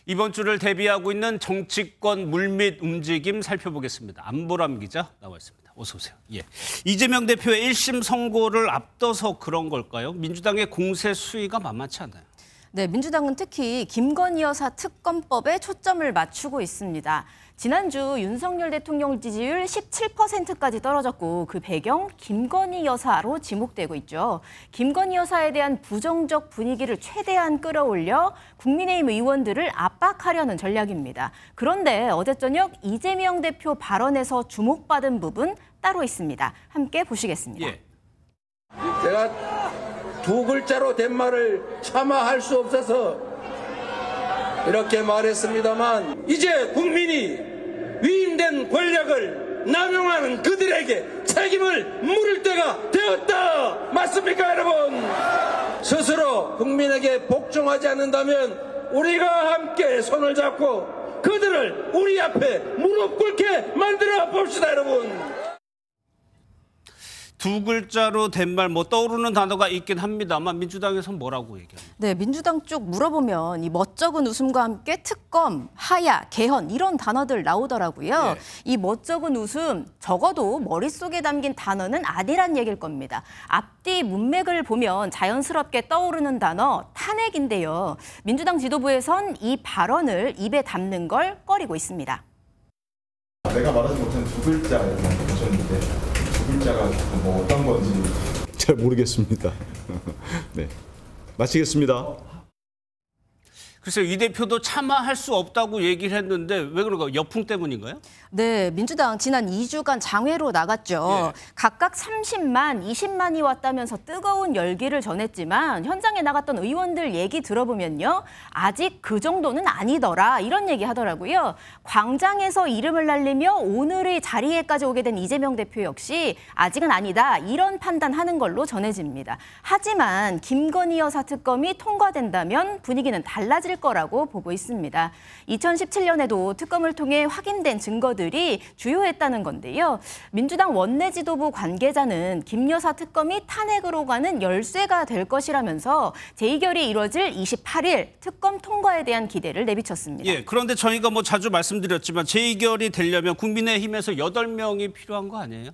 이번 주를 대비하고 있는 정치권 물밑 움직임 살펴보겠습니다. 안보람 기자 나와 있습니다. 어서 오세요. 예. 이재명 대표의 1심 선고를 앞둬서 그런 걸까요? 민주당의 공세 수위가 만만치 않나요? 네, 민주당은 특히 김건희 여사 특검법에 초점을 맞추고 있습니다. 지난주 윤석열 대통령 지지율 17%까지 떨어졌고 그 배경 김건희 여사로 지목되고 있죠. 김건희 여사에 대한 부정적 분위기를 최대한 끌어올려 국민의힘 의원들을 압박하려는 전략입니다. 그런데 어제 저녁 이재명 대표 발언에서 주목받은 부분 따로 있습니다. 함께 보시겠습니다. 예. 제가 두 글자로 된 말을 차마 할 수 없어서 이렇게 말했습니다만, 이제 국민이 위임된 권력을 남용하는 그들에게 책임을 물을 때가 되었다. 맞습니까, 여러분? 스스로 국민에게 복종하지 않는다면 우리가 함께 손을 잡고 그들을 우리 앞에 무릎 꿇게 만들어 봅시다, 여러분. 두 글자로 된 말 떠오르는 단어가 있긴 합니다만 민주당에서는 뭐라고 얘기합니까? 네, 민주당 쪽 물어보면 이 멋쩍은 웃음과 함께 특검, 하야, 개헌 이런 단어들 나오더라고요. 네. 이 멋쩍은 웃음 적어도 머릿속에 담긴 단어는 아니란 얘기일 겁니다. 앞뒤 문맥을 보면 자연스럽게 떠오르는 단어 탄핵인데요. 민주당 지도부에선 이 발언을 입에 담는 걸 꺼리고 있습니다. 내가 말하지 못한 두 글자를 보셨는데 두 글자가 뭐 어떤 건지 잘 모르겠습니다. 네, 마치겠습니다. 글쎄요, 이 대표도 차마 할 수 없다고 얘기를 했는데 왜 그런가요? 역풍 때문인가요? 네, 민주당 지난 2주간 장외로 나갔죠. 예. 각각 30만, 20만이 왔다면서 뜨거운 열기를 전했지만 현장에 나갔던 의원들 얘기 들어보면요. 아직 그 정도는 아니더라 이런 얘기 하더라고요. 광장에서 이름을 날리며 오늘의 자리에까지 오게 된 이재명 대표 역시 아직은 아니다 이런 판단하는 걸로 전해집니다. 하지만 김건희 여사 특검이 통과된다면 분위기는 달라질 거라고 보고 있습니다. 2017년에도 특검을 통해 확인된 증거들이 주요했다는 건데요. 민주당 원내 지도부 관계자는 김 여사 특검이 탄핵으로 가는 열쇠가 될 것이라면서 재의결이 이뤄질 28일 특검 통과에 대한 기대를 내비쳤습니다. 예, 그런데 저희가 자주 말씀드렸지만 재의결이 되려면 국민의힘에서 8명이 필요한 거 아니에요?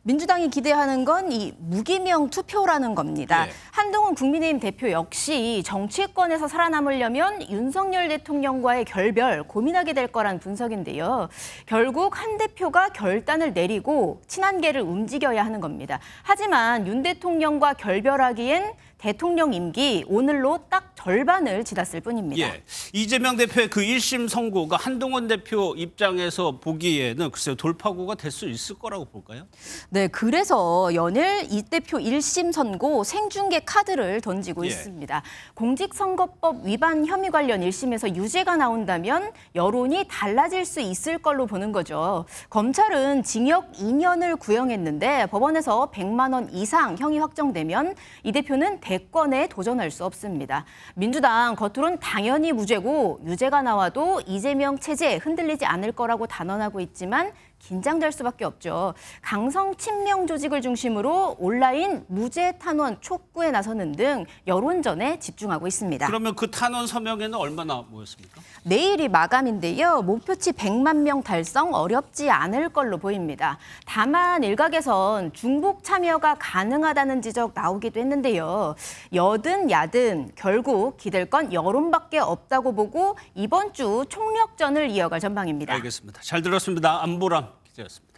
민주당이 기대하는 건 이 무기명 투표라는 겁니다. 예. 한동훈 국민의힘 대표 역시 정치권에서 살아남으려면 윤석열 대통령과의 결별 고민하게 될 거란 분석인데요. 결국 한 대표가 결단을 내리고 친한계를 움직여야 하는 겁니다. 하지만 윤 대통령과 결별하기엔 대통령 임기 오늘로 딱 절반을 지났을 뿐입니다. 예, 이재명 대표의 그 1심 선고가 한동훈 대표 입장에서 보기에는 글쎄요 돌파구가 될 수 있을 거라고 볼까요? 네, 그래서 연일 이 대표 1심 선고 생중계 카드를 던지고 예. 있습니다. 공직선거법 위반 혐의 관련 1심에서 유죄가 나온다면 여론이 달라질 수 있을 걸로 보는 거죠. 검찰은 징역 2년을 구형했는데 법원에서 100만 원 이상 형이 확정되면 이 대표는 대권에 도전할 수 없습니다. 민주당 겉으론 당연히 무죄고 유죄가 나와도 이재명 체제에 흔들리지 않을 거라고 단언하고 있지만 긴장될 수밖에 없죠. 강성 친명 조직을 중심으로 온라인 무죄 탄원 촉구에 나서는 등 여론전에 집중하고 있습니다. 그러면 그 탄원 서명에는 얼마나 모였습니까? 내일이 마감인데요. 목표치 100만 명 달성 어렵지 않을 걸로 보입니다. 다만 일각에선 중복 참여가 가능하다는 지적 나오기도 했는데요. 여든 야든 결국 기댈 건 여론밖에 없다고 보고 이번 주 총력전을 이어갈 전망입니다. 알겠습니다. 잘 들었습니다. 안보람 기자였습니다.